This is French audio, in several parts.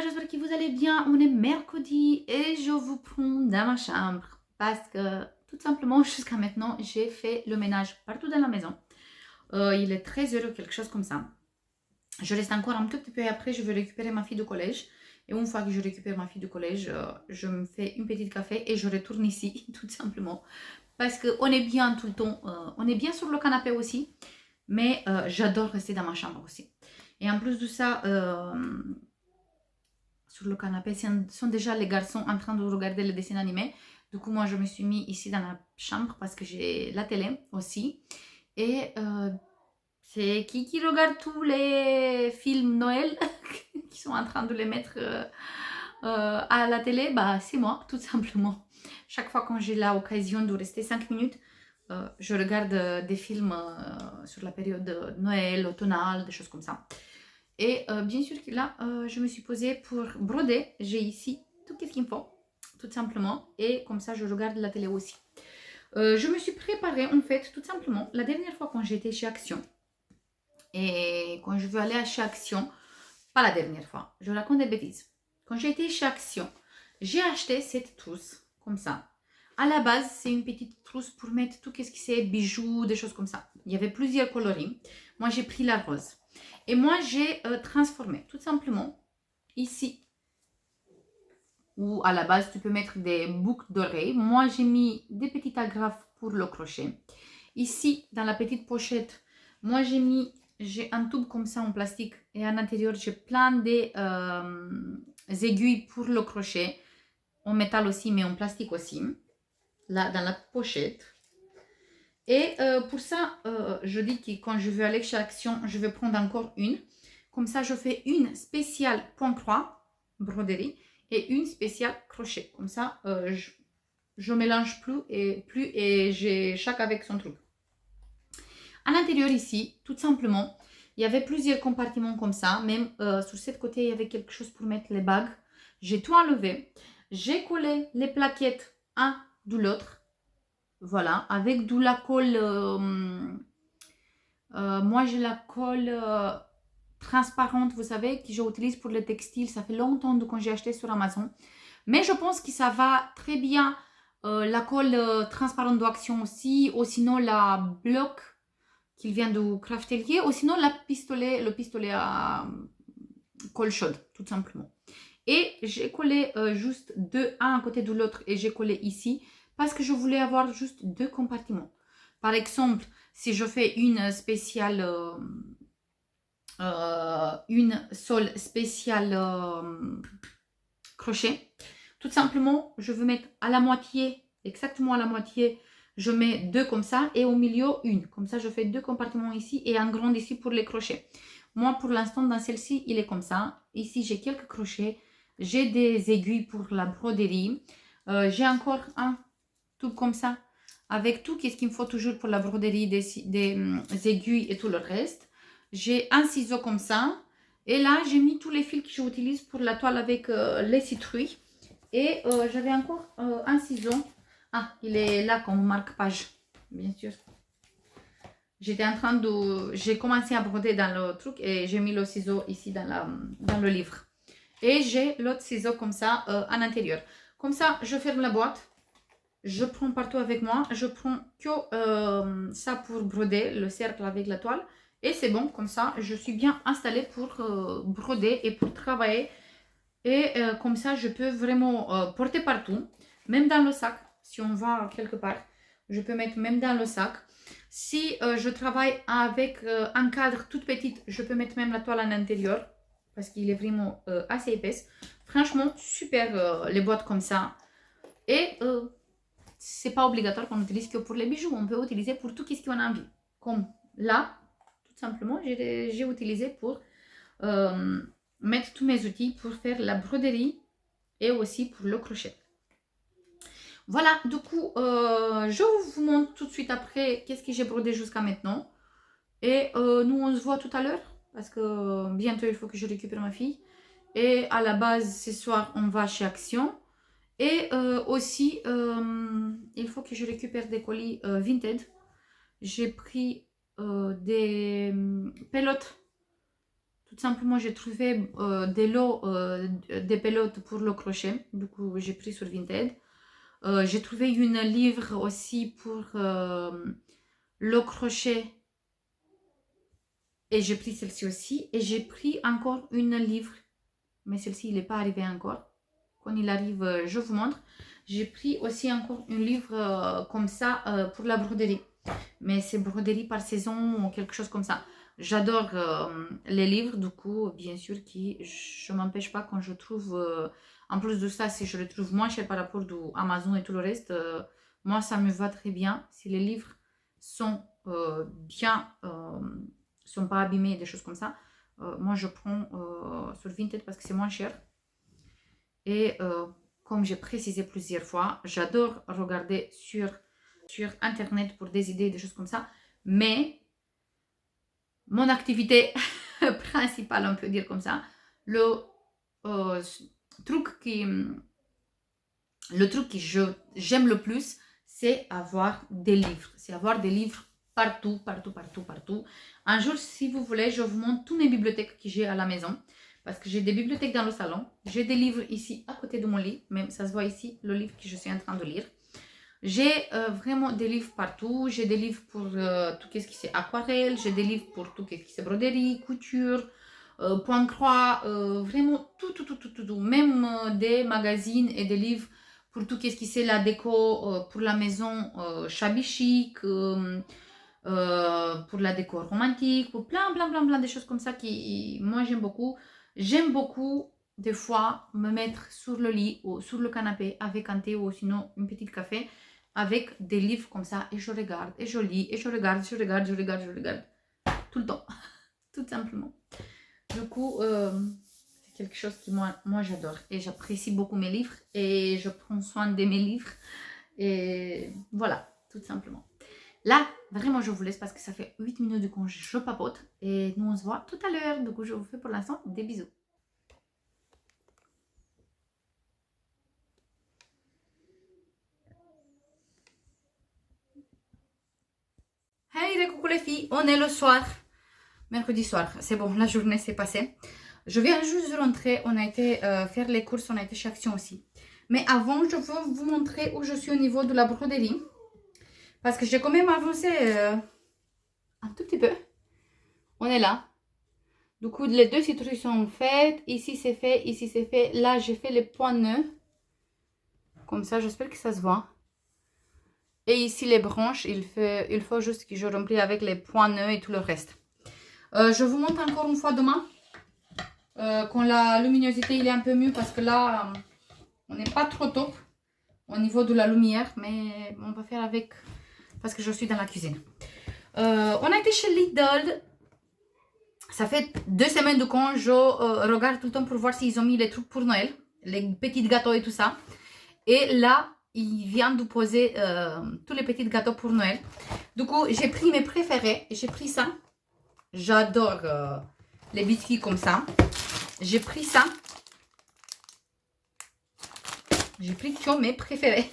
j'espère que vous allez bien. On est mercredi et je vous prends dans ma chambre parce que tout simplement jusqu'à maintenant j'ai fait le ménage partout dans la maison. Il est 13 h, quelque chose comme ça. Je reste encore un tout petit peu et après je vais récupérer ma fille du collège. Et une fois que je récupère ma fille du collège, je me fais une petite café et je retourne ici tout simplement. Parce qu'on est bien tout le temps, on est bien sur le canapé aussi. Mais j'adore rester dans ma chambre aussi. Et en plus de ça, sur le canapé sont déjà les garçons en train de regarder les dessins animés. Du coup, moi, je me suis mis ici dans la chambre parce que j'ai la télé aussi. Et c'est qui regarde tous les films Noël qui sont en train de les mettre à la télé? Bah, c'est moi, tout simplement. Chaque fois quand j'ai l'occasion de rester 5 minutes, je regarde des films sur la période de Noël, automnale, des choses comme ça. Et bien sûr que là, je me suis posée pour broder. J'ai ici tout ce qu'il me faut, tout simplement. Et comme ça, je regarde la télé aussi. Je me suis préparée, en fait, tout simplement. La dernière fois quand j'étais chez Action, et quand je veux aller chez Action, pas la dernière fois, je raconte des bêtises. Quand j'ai été chez Action, j'ai acheté cette trousse, comme ça. À la base, c'est une petite trousse pour mettre tout ce qui c'est bijoux, des choses comme ça. Il y avait plusieurs coloris. Moi, j'ai pris la rose. Et moi, j'ai transformé, tout simplement, ici, où à la base, tu peux mettre des boucles d'oreilles. Moi, j'ai mis des petites agrafes pour le crochet. Ici, dans la petite pochette, moi, j'ai un tube comme ça en plastique. Et à l'intérieur, j'ai plein d'aiguilles pour le crochet. En métal aussi, mais en plastique aussi. Là, dans la pochette. Et pour ça, je dis que quand je veux aller chez Action, je vais prendre encore une. Comme ça, je fais une spéciale point croix, broderie, et une spéciale crochet. Comme ça, je mélange plus et j'ai chaque avec son truc. À l'intérieur ici, tout simplement, il y avait plusieurs compartiments comme ça. Même sur ce côté, il y avait quelque chose pour mettre les bagues. J'ai tout enlevé. J'ai collé les plaquettes un de l'autre. Voilà, avec de la colle. Moi, j'ai la colle transparente, vous savez, que j'utilise pour le textile. Ça fait longtemps que j'ai acheté sur Amazon. Mais je pense que ça va très bien. La colle transparente d'Action aussi. Ou sinon, la bloc qu'il vient de Craftelier. Ou sinon, le pistolet à colle chaude, tout simplement. Et j'ai collé juste deux, un à côté de l'autre. Et j'ai collé ici parce que je voulais avoir juste deux compartiments. Par exemple, si je fais une spéciale, une sole spéciale crochet, tout simplement, je veux mettre à la moitié, exactement à la moitié, je mets deux comme ça et au milieu une. Comme ça, je fais deux compartiments ici et un grand ici pour les crochets. Moi, pour l'instant, dans celle-ci, il est comme ça. Ici, j'ai quelques crochets. J'ai des aiguilles pour la broderie. J'ai encore un tube comme ça avec tout ce qu'il me faut toujours pour la broderie, des aiguilles et tout le reste. J'ai un ciseau comme ça. Et là, j'ai mis tous les fils que j'utilise pour la toile avec les citrouilles. Et j'avais encore un ciseau. Ah, il est là comme marque-page, bien sûr. J'étais en train de... J'ai commencé à broder dans le truc et j'ai mis le ciseau ici dans le livre. Et j'ai l'autre ciseau comme ça à l'intérieur. Comme ça, je ferme la boîte. Je prends partout avec moi. Je prends que ça pour broder, le cercle avec la toile. Et c'est bon, comme ça, je suis bien installée pour broder et pour travailler. Et comme ça, je peux vraiment porter partout, même dans le sac. Si on va quelque part, je peux mettre même dans le sac. Si je travaille avec un cadre tout petit, je peux mettre même la toile à l'intérieur parce qu'il est vraiment assez épaisse. Franchement, super les boîtes comme ça. Et c'est pas obligatoire qu'on utilise que pour les bijoux. On peut utiliser pour tout ce qu'on a envie. Comme là, tout simplement, j'ai utilisé pour mettre tous mes outils pour faire la broderie et aussi pour le crochet. Voilà, du coup, je vous montre tout de suite après qu'est-ce que j'ai brodé jusqu'à maintenant. Et nous, on se voit tout à l'heure parce que bientôt, il faut que je récupère ma fille. Et à la base, ce soir, on va chez Action. Et aussi, il faut que je récupère des colis Vinted. J'ai pris des pelotes, Tout simplement, j'ai trouvé des lots, des pelotes pour le crochet. Du coup, j'ai pris sur Vinted. J'ai trouvé une livre aussi pour le crochet. Et j'ai pris celle-ci aussi. Et j'ai pris encore une livre. Mais celle-ci, il n'est pas arrivé encore. Quand il arrive, je vous montre. J'ai pris aussi encore un livre comme ça pour la broderie. Mais c'est broderie par saison ou quelque chose comme ça. J'adore les livres, du coup, bien sûr, qui je ne m'empêche pas quand je trouve, en plus de ça, si je les trouve moins cher par rapport à Amazon et tout le reste, moi, ça me va très bien. Si les livres sont bien, sont pas abîmés, des choses comme ça, moi, je prends sur Vinted parce que c'est moins cher. Et comme j'ai précisé plusieurs fois, j'adore regarder sur Internet pour des idées, des choses comme ça. Mais mon activité principale, on peut dire comme ça, le truc que j'aime le plus, c'est avoir des livres. C'est avoir des livres partout, partout, partout, partout. Un jour, si vous voulez, je vous montre toutes mes bibliothèques que j'ai à la maison. Parce que j'ai des bibliothèques dans le salon. J'ai des livres ici à côté de mon lit. Même ça se voit ici, le livre que je suis en train de lire. J'ai vraiment des livres partout. J'ai des livres pour tout ce qui c'est aquarelle. J'ai des livres pour tout ce qui c'est broderie, couture, point croix. Vraiment tout, tout, tout, tout, tout, tout. Même des magazines et des livres pour tout ce qui c'est la déco pour la maison shabby chic. Pour la déco romantique. Pour plein, plein, plein, plein de choses comme ça qui, moi, j'aime beaucoup. J'aime beaucoup, des fois, me mettre sur le lit ou sur le canapé avec un thé ou sinon une petite café avec des livres comme ça et je regarde et je lis et je regarde, je regarde, je regarde, je regarde tout le temps, tout simplement. Du coup, c'est quelque chose que moi j'adore et j'apprécie beaucoup mes livres et je prends soin de mes livres et voilà, tout simplement. Là, vraiment, je vous laisse parce que ça fait 8 minutes du coup, je papote et nous on se voit tout à l'heure. Du coup, je vous fais pour l'instant des bisous. Hey, coucou les filles, on est le soir, mercredi soir, c'est bon, la journée s'est passée. Je viens juste de rentrer, on a été faire les courses, on a été chez Action aussi. Mais avant, je veux vous montrer où je suis au niveau de la broderie. Parce que j'ai quand même avancé un tout petit peu. On est là. Du coup, les deux citrouilles sont faites. Ici, c'est fait. Ici, c'est fait. Là, j'ai fait les points nœuds. Comme ça, j'espère que ça se voit. Et ici, les branches, il faut juste que je remplis avec les points nœuds et tout le reste. Je vous montre encore une fois demain. Quand la luminosité, il est un peu mieux. Parce que là, on n'est pas trop top au niveau de la lumière. Mais on va faire avec... Parce que je suis dans la cuisine. On a été chez Lidl. Ça fait 2 semaines de quand je regarde tout le temps pour voir s'ils ont mis les trucs pour Noël. Les petits gâteaux et tout ça. Et là, ils viennent de poser tous les petits gâteaux pour Noël. Du coup, j'ai pris mes préférés. J'ai pris ça. J'adore les biscuits comme ça. J'ai pris ça. J'ai pris que mes préférés.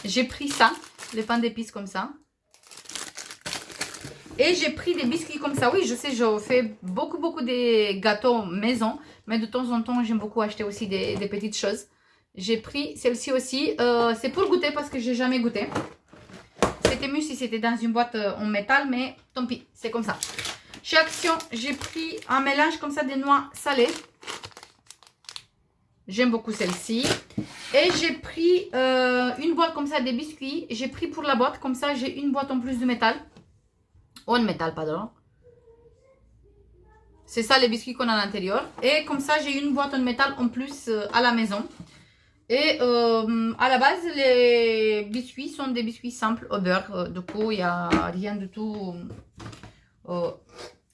J'ai pris ça. Les pains d'épices comme ça. Et j'ai pris des biscuits comme ça. Oui, je sais, je fais beaucoup de gâteaux maison. Mais de temps en temps, j'aime beaucoup acheter aussi des petites choses. J'ai pris celle-ci aussi. C'est pour goûter parce que j'ai jamais goûté. C'était mieux si c'était dans une boîte en métal. Mais tant pis, c'est comme ça. Chez Action, j'ai pris un mélange comme ça de noix salées. J'aime beaucoup celle-ci. Et j'ai pris une boîte comme ça des biscuits. J'ai pris pour la boîte. Comme ça, j'ai une boîte en plus de métal. En métal, pardon. C'est ça les biscuits qu'on a à l'intérieur. Et comme ça, j'ai une boîte en métal en plus à la maison. Et à la base, les biscuits sont des biscuits simples au beurre. Du coup, il n'y a rien de tout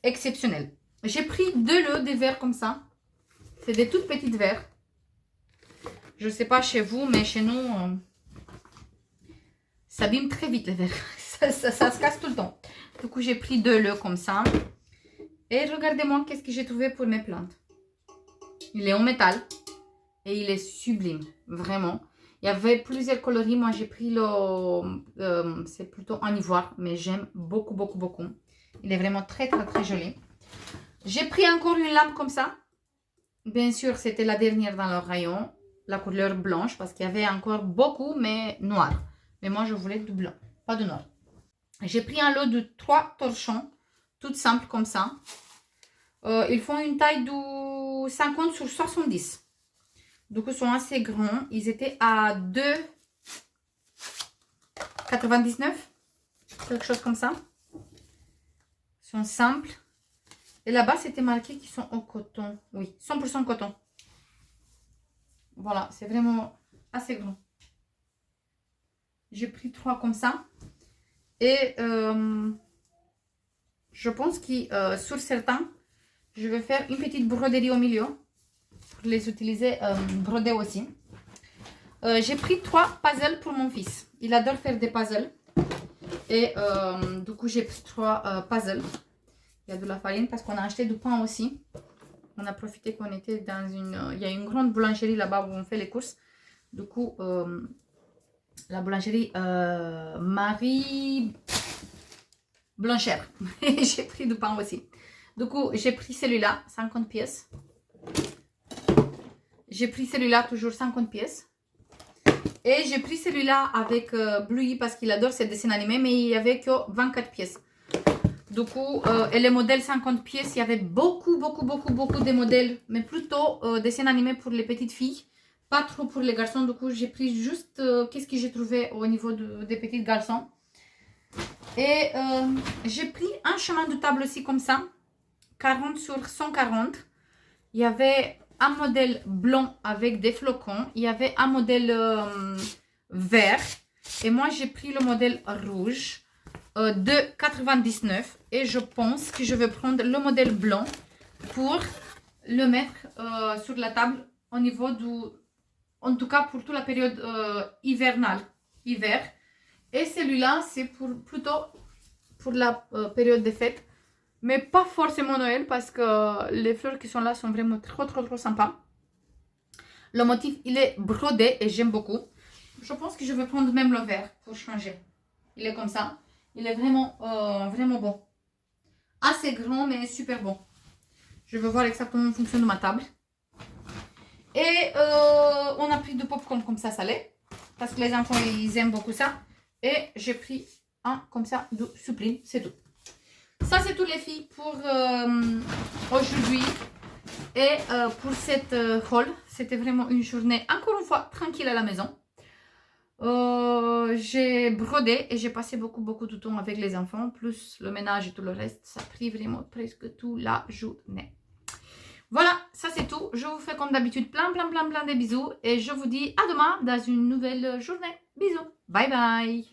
exceptionnel. J'ai pris 2 lots de verres comme ça. C'est des toutes petites verres. Je ne sais pas chez vous, mais chez nous, ça abîme très vite les verres. Ça se casse tout le temps. Du coup, j'ai pris 2 lots comme ça. Et regardez-moi qu'est-ce que j'ai trouvé pour mes plantes. Il est en métal. Et il est sublime. Vraiment. Il y avait plusieurs coloris. Moi, j'ai pris le... c'est plutôt en ivoire. Mais j'aime beaucoup. Il est vraiment très joli. J'ai pris encore une lampe comme ça. Bien sûr, c'était la dernière dans le rayon. La couleur blanche parce qu'il y avait encore beaucoup, mais noir. Mais moi, je voulais du blanc, pas de noir. J'ai pris un lot de 3 torchons, toutes simples comme ça. Ils font une taille de 50 sur 70. Donc, ils sont assez grands. Ils étaient à 2,99. Quelque chose comme ça. Ils sont simples. Et là-bas, c'était marqué qu'ils sont en coton. Oui, 100% coton. Voilà, c'est vraiment assez grand. J'ai pris 3 comme ça. Et je pense que sur certains, je vais faire une petite broderie au milieu. Pour les utiliser brodés aussi. J'ai pris 3 puzzles pour mon fils. Il adore faire des puzzles. Et du coup, j'ai pris 3 puzzles. Il y a de la farine parce qu'on a acheté du pain aussi. On a profité qu'on était dans une... il y a une grande boulangerie là-bas où on fait les courses. Du coup, la boulangerie Marie Blanchère. J'ai pris du pain aussi. Du coup, j'ai pris celui-là, 50 pièces. J'ai pris celui-là, toujours 50 pièces. Et j'ai pris celui-là avec Bluey parce qu'il adore ces dessins animés, mais il n'y avait que 24 pièces. Du coup, et les modèles 50 pièces, il y avait beaucoup de modèles, mais plutôt dessins animés pour les petites filles, pas trop pour les garçons. Du coup, j'ai pris juste qu'est-ce que j'ai trouvé au niveau des petits garçons. Et j'ai pris un chemin de table aussi comme ça, 40 sur 140. Il y avait un modèle blanc avec des flocons, il y avait un modèle vert, et moi j'ai pris le modèle rouge. De 99 et je pense que je vais prendre le modèle blanc pour le mettre sur la table au niveau du, en tout cas pour toute la période hivernale, hiver. Et celui-là c'est plutôt pour la période des fêtes, mais pas forcément Noël parce que les fleurs qui sont là sont vraiment trop sympas. Le motif il est brodé et j'aime beaucoup. Je pense que je vais prendre même le vert pour changer. Il est comme ça. Il est vraiment, vraiment bon. Assez grand, mais super bon. Je vais voir exactement en fonction de ma table. Et on a pris du popcorn comme ça salé. Parce que les enfants, ils aiment beaucoup ça. Et j'ai pris un comme ça de Supreme. C'est tout. Ça, c'est tout les filles pour aujourd'hui. Et pour cette haul. C'était vraiment une journée, encore une fois, tranquille à la maison. J'ai brodé et j'ai passé beaucoup de temps avec les enfants, plus le ménage et tout le reste. Ça a pris vraiment presque toute la journée. Voilà, ça c'est tout. Je vous fais comme d'habitude plein de bisous et je vous dis à demain dans une nouvelle journée. Bisous, bye bye.